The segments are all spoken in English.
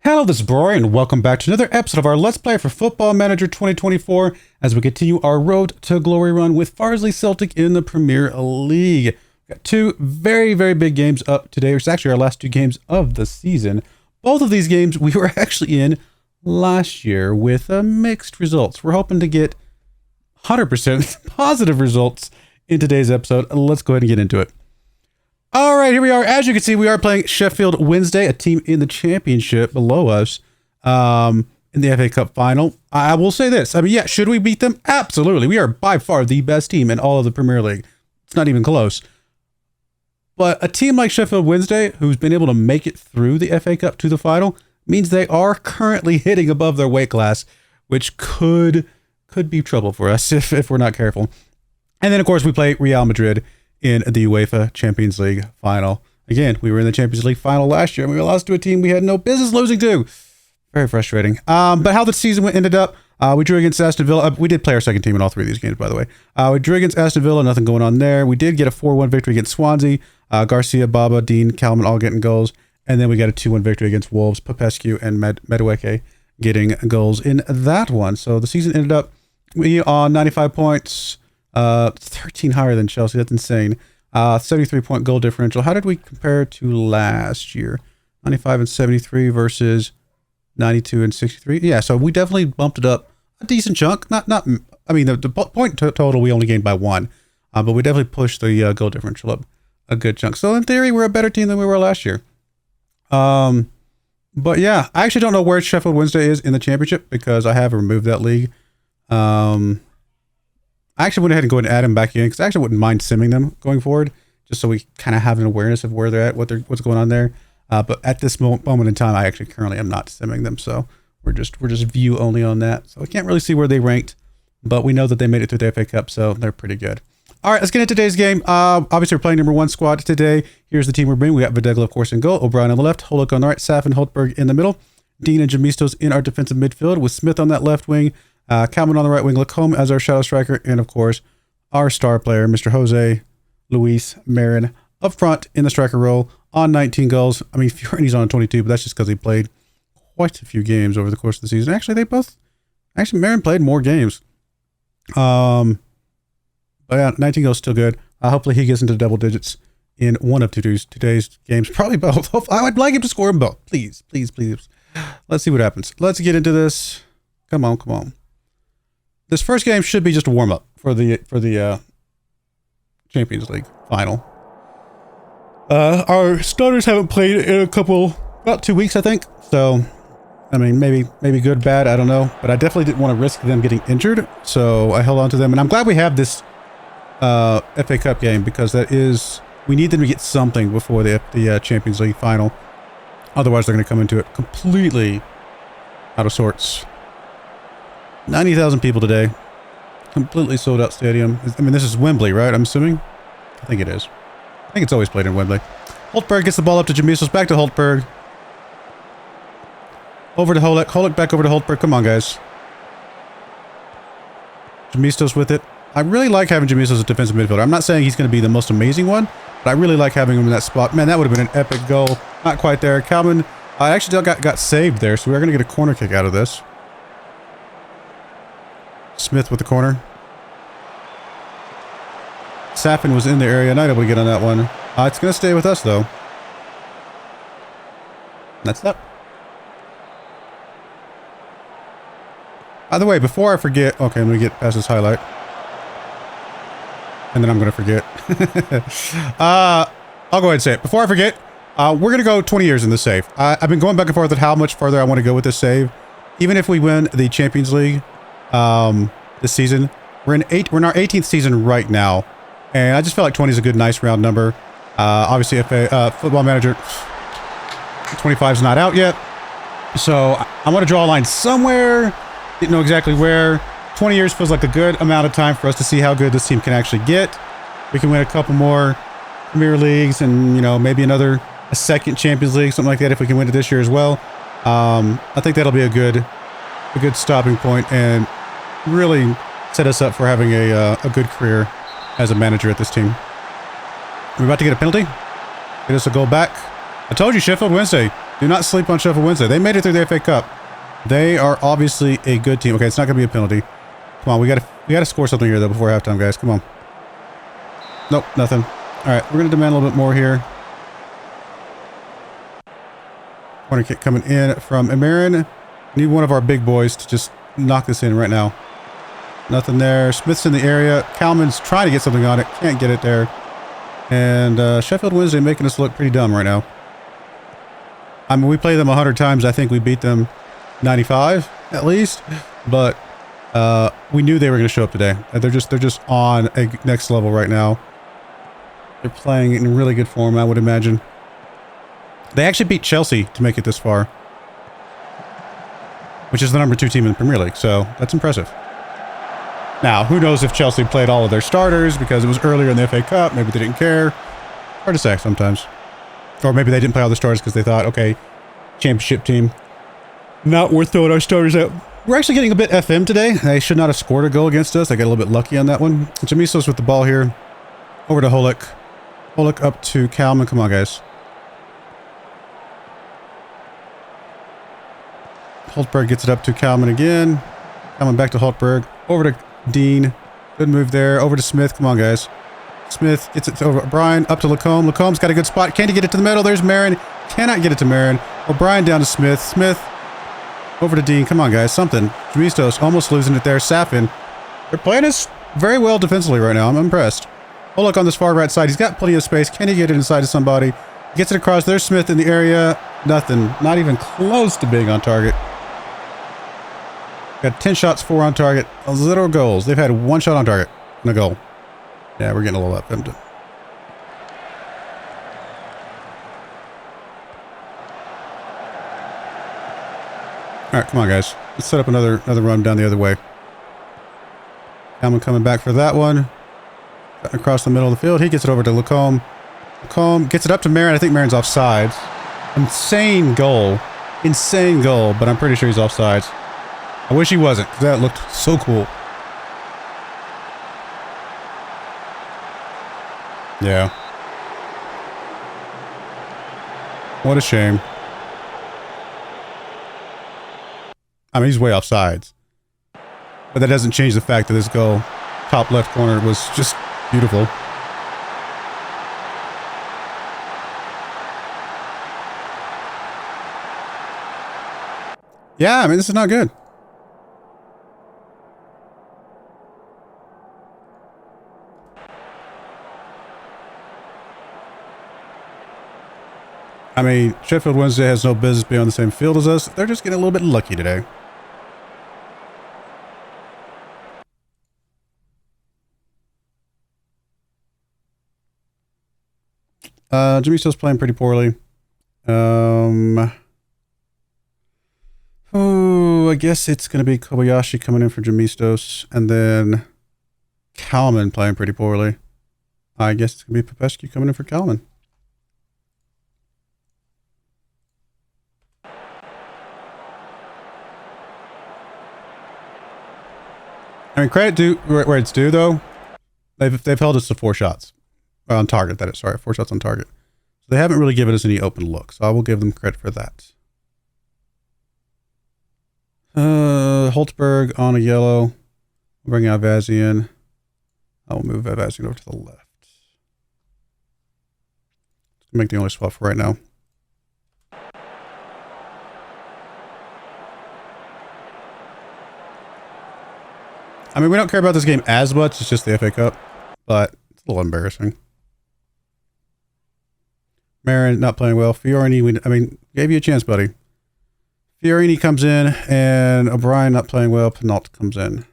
Hello, this is Broyar, and welcome back to another episode of our Let's Play for Football Manager 2024 as we continue our road to glory run with FARSLEY CELTIC in the Premier League. We've got two very big games up today. It's actually our last two games of the season. Both of these games we were actually in last year with mixed results. We're hoping to get 100% positive results in today's episode. Let's go ahead and get into it. All right, here we are. As you can see, we are playing Sheffield Wednesday, a team in the championship below us in the FA Cup final. I will say this. I mean, yeah, should we beat them? Absolutely. We are by far the best team in all of the Premier League. It's not even close. But a team like Sheffield Wednesday, who's been able to make it through the FA Cup to the final, means they are currently hitting above their weight class, which could be trouble for us if we're not careful. And then, of course, we play Real Madrid in the UEFA Champions League final. Again, we were in the Champions League final last year, and we lost to a team we had no business losing to. Very frustrating. But how the season ended up, we drew against Aston Villa. We did play our second team in all three of these games, by the way. We drew against Aston Villa, nothing going on there. We did get a 4-1 victory against Swansea. Garcia, Baba, Dean, Kalman all getting goals. And then we got a 2-1 victory against Wolves. Popescu and Madueke getting goals in that one. So the season ended up on 95 points. 13 higher than Chelsea. That's insane. 73-point goal differential. How did we compare to last year? 95 and 73 versus 92 and 63. Yeah, so we definitely bumped it up a decent chunk. Not. I mean, the point total we only gained by 1, but we definitely pushed the goal differential up a good chunk. So in theory, we're a better team than we were last year. But yeah, I actually don't know where Sheffield Wednesday is in the championship because I have removed that league. I actually went ahead and go ahead and add them back in because I actually wouldn't mind simming them going forward, just so we kind of have an awareness of where they're at, what's going on there. But at this moment in time, I actually currently am not simming them, so we're just view only on that. So I can't really see where they ranked, but we know that they made it through the FA Cup, so they're pretty good. All right, let's get into today's game. Obviously, we're playing number 1 squad today. Here's the team we're bringing. We got Videgla, of course, in goal. O'Brien on the left. Holek on the right. Saf and Holtberg in the middle. Dean and Jamistos in our defensive midfield with Smith on that left wing. Kalman on the right wing. Lacombe as our shadow striker. And, of course, our star player, Mr. Jose Luis Marin, up front in the striker role on 19 goals. I mean, Fiorini's on 22, but that's just because he played quite a few games over the course of the season. Actually, Marin played more games. But yeah, 19 goals still good. Hopefully he gets into double digits in one of today's games. Probably both. I would like him to score them both. Please. Let's see what happens. Let's get into this. Come on. This first game should be just a warm-up for the Champions League final. Our starters haven't played in about 2 weeks, I think. So, I mean, maybe good, bad, I don't know. But I definitely didn't want to risk them getting injured, so I held on to them. And I'm glad we have this FA Cup game because we need them to get something before the Champions League final. Otherwise, they're going to come into it completely out of sorts. 90,000 people today. Completely sold out stadium. I mean, this is Wembley, right? I'm assuming? I think it is. I think it's always played in Wembley. Holtberg gets the ball up to Jamistos. Back to Holtberg. Over to Holek. Holek back over to Holtberg. Come on, guys. Jamistos with it. I really like having Jamistos as a defensive midfielder. I'm not saying he's going to be the most amazing one, but I really like having him in that spot. Man, that would have been an epic goal. Not quite there. Kalman actually got saved there, so we're going to get a corner kick out of this. Smith with the corner. Safin was in the area. Not able to get on that one. It's going to stay with us, though. That's that. By the way, before I forget... Okay, I'm going to get past this highlight. And then I'm going to forget. I'll go ahead and say it. Before I forget, we're going to go 20 years in the save. I've been going back and forth with how much further I want to go with this save. Even if we win the Champions League this season, we're in our 18th season right now, and I just feel like 20 is a good, nice round number. Obviously, if Football Manager 25 is not out yet, so I want to draw a line somewhere. Didn't know exactly where. 20 years feels like a good amount of time for us to see how good this team can actually get. We can win a couple more Premier Leagues, and maybe a second Champions League, something like that, if we can win it this year as well. I think that'll be a good stopping point and really set us up for having a good career as a manager at this team. We're about to get a penalty. Get us a goal back. I told you, Sheffield Wednesday. Do not sleep on Sheffield Wednesday. They made it through the FA Cup. They are obviously a good team. Okay, it's not going to be a penalty. Come on, we gotta score something here, though, before halftime, guys. Come on. Nope, nothing. All right, we're going to demand a little bit more here. Corner kick coming in from Marin. Need one of our big boys to just knock this in right now. Nothing there. Smith's in the area. Kalman's trying to get something on it. Can't get it there. And Sheffield Wednesday making us look pretty dumb right now. I mean, we played them 100 times. I think we beat them 95 at least. But we knew they were going to show up today. They're just on a next level right now. They're playing in really good form, I would imagine. They actually beat Chelsea to make it this far, which is the #2 team in the Premier League. So that's impressive. Now, who knows if Chelsea played all of their starters because it was earlier in the FA Cup. Maybe they didn't care. Hard to say sometimes. Or maybe they didn't play all the starters because they thought, okay, championship team, not worth throwing our starters out. We're actually getting a bit FM today. They should not have scored a goal against us. I got a little bit lucky on that one. Jamiso's with the ball here. Over to Holik. Holik up to Kalman. Come on, guys. Holtberg gets it up to Kalman again. Kalman back to Holtberg. Over to Dean. Good move there. Over to Smith. Come on, guys. Smith gets it over O'Brien. Up to Lacombe. Lacombe's got a good spot. Can't get it to the middle. There's Marin. Cannot get it to Marin. O'Brien down to Smith. Smith over to Dean. Come on, guys. Something. Jamistos almost losing it there. Safin. They're playing us very well defensively right now. I'm impressed. Oh, look on this far right side. He's got plenty of space. Can he get it inside to somebody? Gets it across. There's Smith in the area. Nothing. Not even close to being on target. Got 10 shots, 4 on target. 0 goals. They've had 1 shot on target and a goal. Yeah, we're getting a little up. All right, come on, guys. Let's set up another run down the other way. Kalman coming back for that one. Across the middle of the field. He gets it over to Lacombe. Lacombe gets it up to Marin. I think Marin's offsides. Insane goal. Insane goal, but I'm pretty sure he's offsides. I wish he wasn't, because that looked so cool. Yeah. What a shame. I mean, he's way offsides. But that doesn't change the fact that this goal, top left corner, was just beautiful. Yeah, I mean, this is not good. I mean, Sheffield Wednesday has no business being on the same field as us. They're just getting a little bit lucky today. Jamiso's playing pretty poorly. Oh, I guess it's going to be Kobayashi coming in for Jamistos, and then Kalman playing pretty poorly. I guess it's going to be Popescu coming in for Kalman. I mean, credit due where it's due, though. They've held us to 4 shots on target. That is, sorry, 4 shots on target. So they haven't really given us any open looks. So I will give them credit for that. Holtberg on a yellow. We'll bring out Vazian. I will move Vazian over to the left. Make the only swap for right now. I mean, we don't care about this game as much. It's just the FA Cup, but it's a little embarrassing. Marin not playing well. Fiorini, I mean, gave you a chance, buddy. Fiorini comes in, and O'Brien not playing well. Penalt comes in.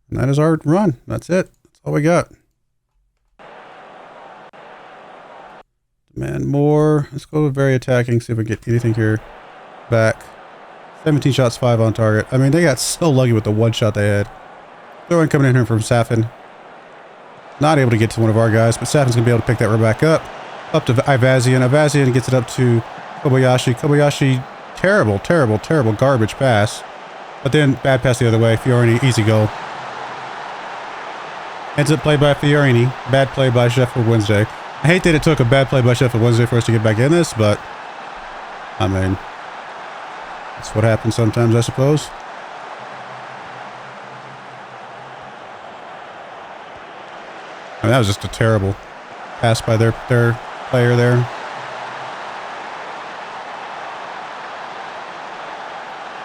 And that is our run. That's it. That's all we got. Demand more. Let's go very attacking, see if we get anything here back. 17 shots, 5 on target. I mean, they got so lucky with the 1 shot they had. Throwing coming in here from Safin. Not able to get to one of our guys, but Safin's going to be able to pick that right back up. Up to Ivazian. Ivazian gets it up to Kobayashi. Kobayashi, terrible, terrible, terrible garbage pass. But then bad pass the other way. Fiorini, easy goal. Ends up play by Fiorini. Bad play by Sheffield Wednesday. I hate that it took a bad play by Sheffield Wednesday for us to get back in this, but I mean, that's what happens sometimes, I suppose. I mean, that was just a terrible pass by their player there.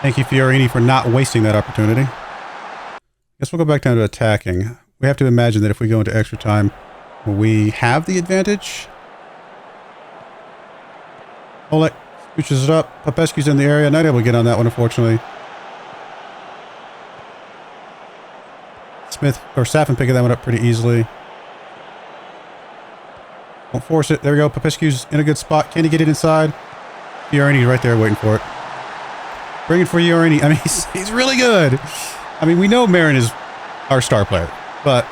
Thank you, Fiorini, for not wasting that opportunity. Guess we'll go back down to attacking. We have to imagine that if we go into extra time, we have the advantage. Oleg scooches it up. Popescu's in the area. Not able to get on that one, unfortunately. Smith or Safin picking that one up pretty easily. Won't force it. There we go. Popescu's in a good spot. Can he get it inside? Fiorini's right there waiting for it. Bring it for Fiorini. I mean, he's really good. I mean, we know Marin is our star player, but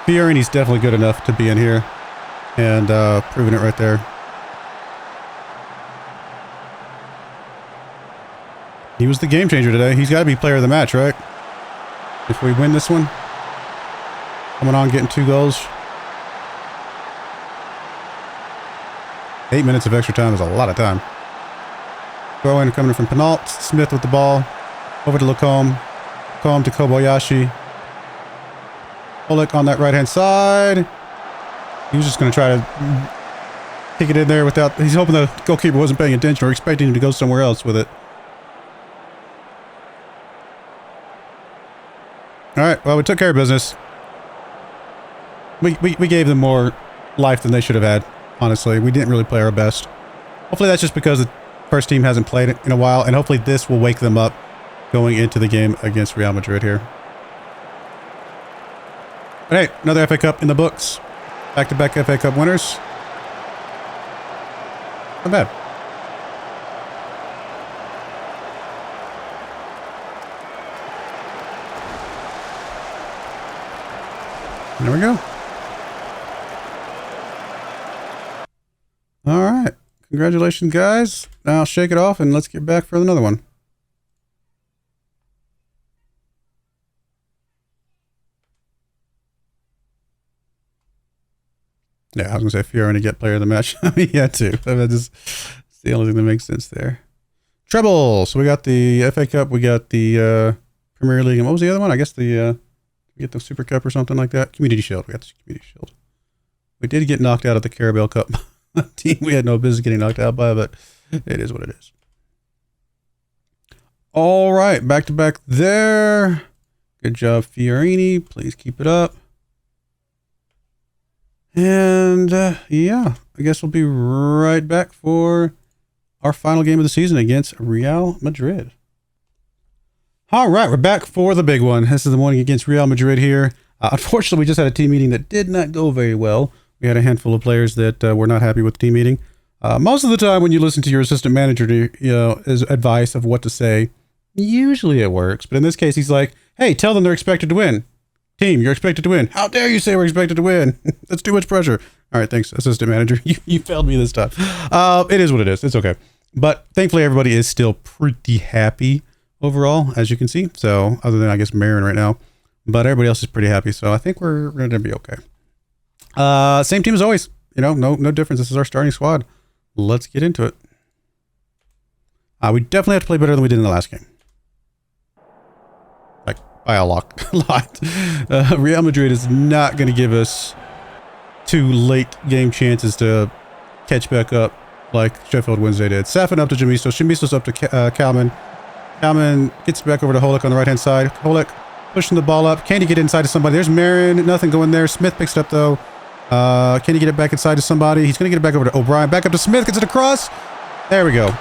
Fiorini's definitely good enough to be in here and proving it right there. He was the game changer today. He's got to be player of the match, right? If we win this one. Coming on, getting 2 goals. 8 minutes of extra time is a lot of time. Throw in coming in from Penalt. Smith with the ball. Over to Lacombe. Lacombe to Kobayashi. Oleg on that right-hand side. He was just going to try to kick it in there without... He's hoping the goalkeeper wasn't paying attention or expecting him to go somewhere else with it. Alright, well, we took care of business. We gave them more life than they should have had, honestly. We didn't really play our best. Hopefully that's just because the first team hasn't played it in a while, and hopefully this will wake them up going into the game against Real Madrid here. But hey, another FA Cup in the books. Back-to-back FA Cup winners. Not bad. There we go. All right. Congratulations, guys. Now shake it off and let's get back for another one. Yeah, I was going to say Fiorini get player of the match. I mean, yeah, too. It's the only thing that makes sense there. Treble. So we got the FA Cup. We got the Premier League. And what was the other one? I guess we get the Super Cup or something like that. Community Shield. We got the Community Shield. We did get knocked out of the Carabao Cup team we had no business getting knocked out by, but it is what it is. All right. Back to back there. Good job, Fiorini. Please keep it up. And yeah, I guess we'll be right back for our final game of the season against Real Madrid. All right, we're back for the big one. This is the morning against Real Madrid here. Unfortunately, we just had a team meeting that did not go very well. We had a handful of players that were not happy with the team meeting. Most of the time when you listen to your assistant manager to, his advice of what to say, usually it works. But in this case, he's like, hey, tell them they're expected to win. Team, you're expected to win. How dare you say we're expected to win? That's too much pressure. All right, thanks, assistant manager. You failed me this time. It is what it is. It's okay. But thankfully, everybody is still pretty happy overall, as you can see. So other than, I guess, Marin right now. But everybody else is pretty happy. So I think we're going to be okay. Same team as always. No difference. This is our starting squad. Let's get into it. We definitely have to play better than we did in the last game. By a lot. Real Madrid is not going to give us 2 late game chances to catch back up like Sheffield Wednesday did. Safin up to Jamisto. Jamisto's up to Kalman. Kalman gets back over to Holik on the right-hand side. Holik pushing the ball up. Can he get inside to somebody? There's Marin. Nothing going there. Smith picks it up, though. Can he get it back inside to somebody? He's going to get it back over to O'Brien. Back up to Smith. Gets it across. There we go.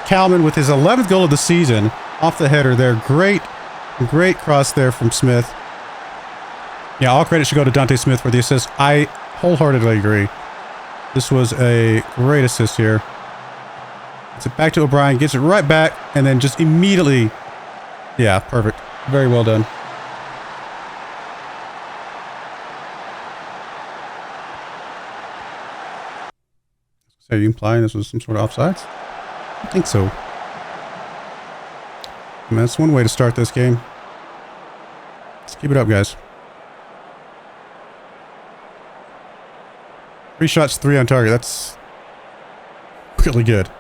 Kalman with his 11th goal of the season off the header there. Great cross there from Smith. Yeah, all credit should go to Dante Smith for the assist. I wholeheartedly agree. This was a great assist here. Gets it back to O'Brien, gets it right back, and then just immediately... Yeah, perfect. Very well done. So are you implying this was some sort of offsides? I think so. I mean, that's one way to start this game. Let's keep it up, guys. 3 shots, 3 on target. That's really good.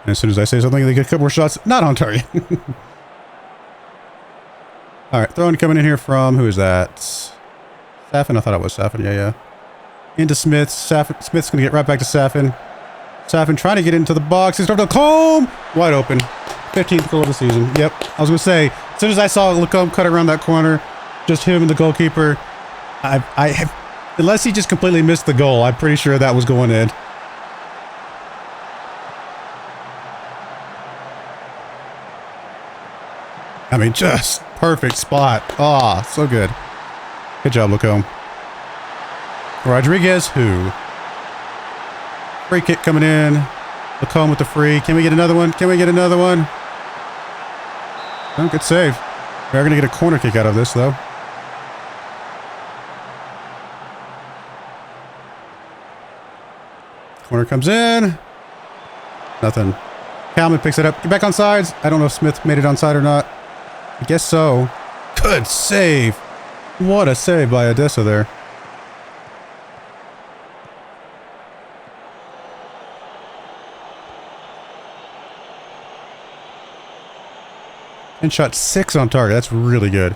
And as soon as I say something, they get a couple more shots. Not on target. All right, throwing coming in here from, who is that? Safin? I thought it was Safin. Yeah. Into Smith. Smith's going to get right back to Safin. Safin trying to get into the box. He's starting to Lacombe! Wide open. 15th goal of the season. Yep. I was going to say, as soon as I saw Lacombe cut around that corner, just him and the goalkeeper, I have, unless he just completely missed the goal, I'm pretty sure that was going in. I mean, just perfect spot. Ah, so good. Good job, Lacombe. Rodriguez, who? Free kick coming in. Lacombe with the free. Can we get another one? Can we get another one? Oh, good save. We are going to get a corner kick out of this, though. Corner comes in. Nothing. Kalman picks it up. Get back on sides. I don't know if Smith made it onside or not. I guess so. Good save. What a save by Odessa there. And shot 6 on target. That's really good.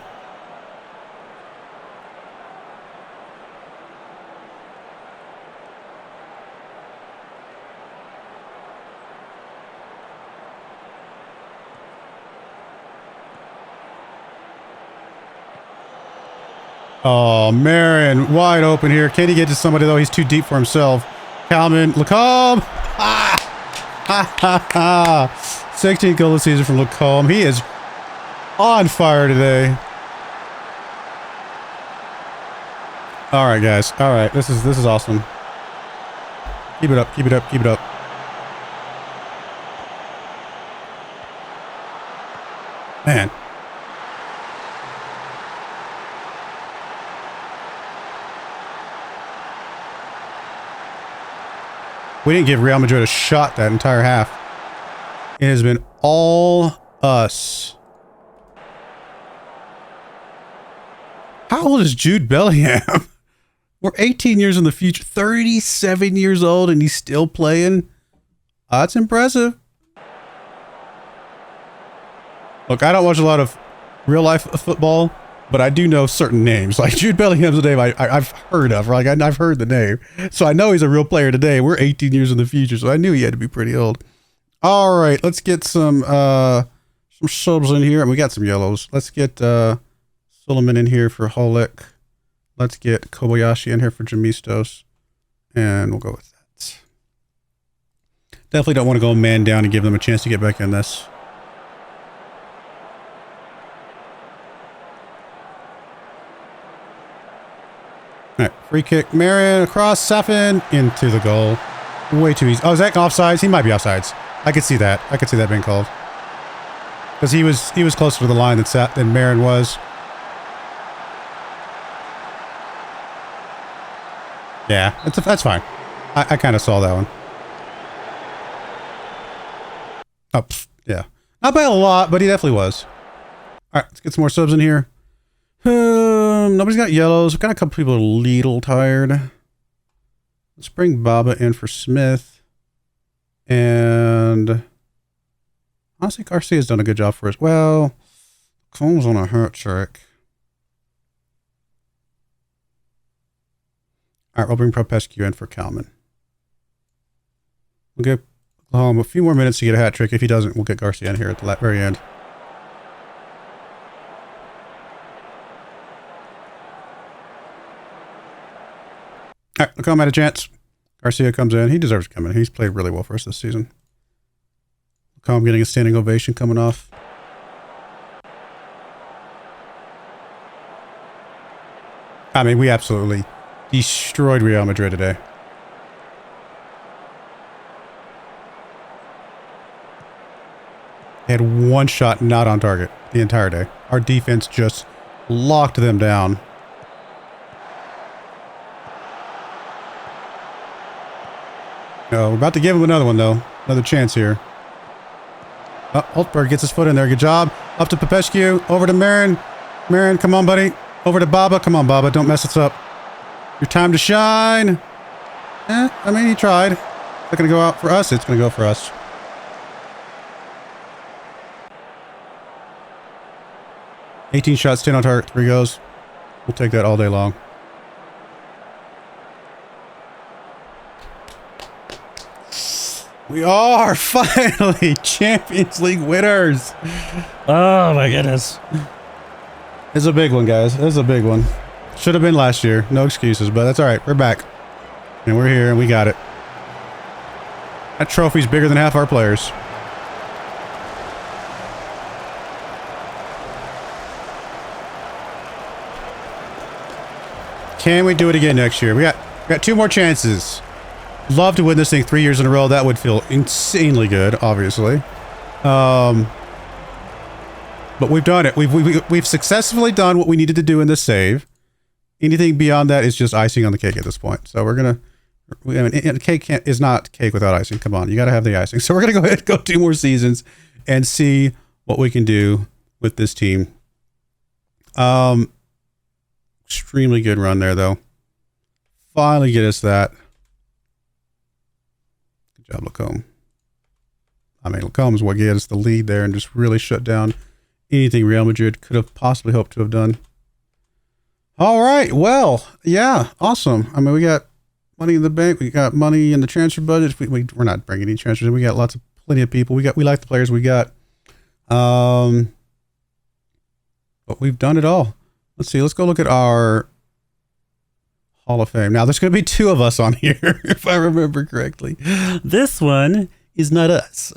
Oh, Marin, wide open here. Can he get to somebody, though? He's too deep for himself. Kalman, Lacombe. Ah! Ha, ha, ha. 16th goal of the season from Lacombe. He is on fire today. All right, guys. All right, this is awesome. Keep it up. Keep it up. Keep it up. Man. We didn't give Real Madrid a shot that entire half. It has been all us. How old is Jude Bellingham? We're 18 years in the future. 37 years old and he's still playing. That's impressive. Look, I don't watch a lot of real life football, but I do know certain names. Like Jude Bellingham's a name I've heard of. Like I've heard the name. So I know he's a real player today. We're 18 years in the future, so I knew he had to be pretty old. All right, let's get some subs in here. And we got some yellows. Let's get Suleiman in here for Holek. Let's get Kobayashi in here for Jamistos. And we'll go with that. Definitely don't want to go man down and give them a chance to get back in this. All right, free kick. Marin across, Safin into the goal. Way too easy. Oh, is that offsides? He might be offsides. I could see that. I could see that being called. Because he was closer to the line than Marin was. Yeah, that's fine. I kind of saw that one. Oh, yeah. Not by a lot, but he definitely was. All right, let's get some more subs in here. Nobody's got yellows. We've got a couple people a little tired. Let's bring Baba in for Smith. And honestly, Garcia's done a good job for us. Well, Combs on a hurt trick. All right, we'll bring Propescu in for Kalman. We'll give a few more minutes to get a hat trick. If he doesn't, we'll get Garcia in here at the very end. All right, Lacombe had a chance. Garcia comes in. He deserves to come in. He's played really well for us this season. Lacombe getting a standing ovation coming off. I mean, we absolutely destroyed Real Madrid today. They had one shot not on target the entire day. Our defense just locked them down. Oh, we're about to give him another one, though. Another chance here. Oh, Holtberg gets his foot in there. Good job. Up to Popescu. Over to Marin. Marin, come on, buddy. Over to Baba. Come on, Baba. Don't mess us up. Your time to shine. I mean, he tried. It's not going to go out for us. It's going to go for us. 18 shots, 10 on target, 3 goes. We'll take that all day long. We are finally Champions League winners. Oh my goodness. It's a big one, guys. It's a big one. Should have been last year. No excuses, but that's all right. We're back. And we're here and we got it. That trophy's bigger than half our players. Can we do it again next year? We got 2 more chances. Love to win this thing 3 years in a row. That would feel insanely good, obviously. But we've done it. We've successfully done what we needed to do in this save. Anything beyond that is just icing on the cake at this point. So we're gonna. I mean, cake is not cake without icing. Come on, you got to have the icing. So we're gonna go ahead and go 2 more seasons and see what we can do with this team. Extremely good run there, though. Finally get us that. Good job, Lacombe. I mean, Lacombe's what gave us the lead there and just really shut down anything Real Madrid could have possibly hoped to have done. All right. Well, yeah. Awesome. I mean, we got money in the bank. We got money in the transfer budget. We're not bringing any transfers in. We got plenty of people. We like the players we got. But we've done it all. Let's see. Let's go look at our Hall of Fame. Now, there's going to be 2 of us on here, if I remember correctly. This one is not us.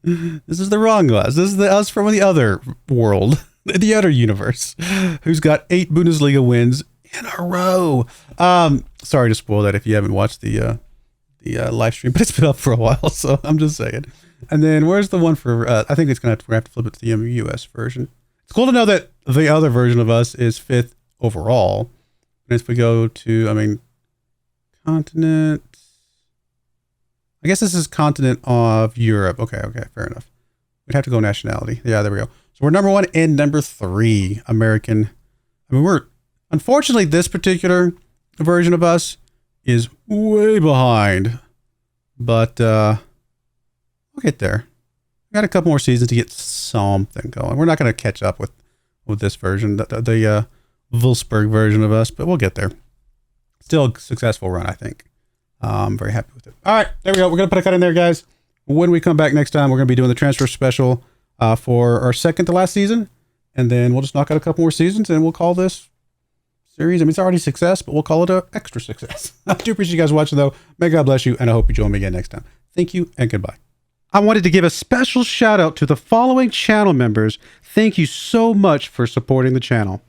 This is the wrong us. This is the us from the other world, the other universe, who's got 8 Bundesliga wins in a row. Sorry to spoil that if you haven't watched the live stream, but it's been up for a while, so I'm just saying. And then where's the one for? I think we're gonna have to flip it to the US version. It's cool to know that the other version of us is 5th overall. And if we go to, I mean, continent. I guess this is continent of Europe. Okay, fair enough. We'd have to go nationality. Yeah, there we go. So we're number 1 and number 3 American. I mean, we're unfortunately this particular version of us is way behind, but we'll get there. We got a couple more seasons to get something going. We're not going to catch up with this version, the Wolfsburg version of us, but we'll get there. Still a successful run, I think. I'm very happy with it. All right, there we go. We're going to put a cut in there, guys. When we come back next time, we're going to be doing the transfer special for our second to last season, and then we'll just knock out a couple more seasons, and we'll call this series. I mean, it's already a success, but we'll call it an extra success. I do appreciate you guys watching, though. May God bless you, and I hope you join me again next time. Thank you, and goodbye. I wanted to give a special shout out to the following channel members. Thank you so much for supporting the channel.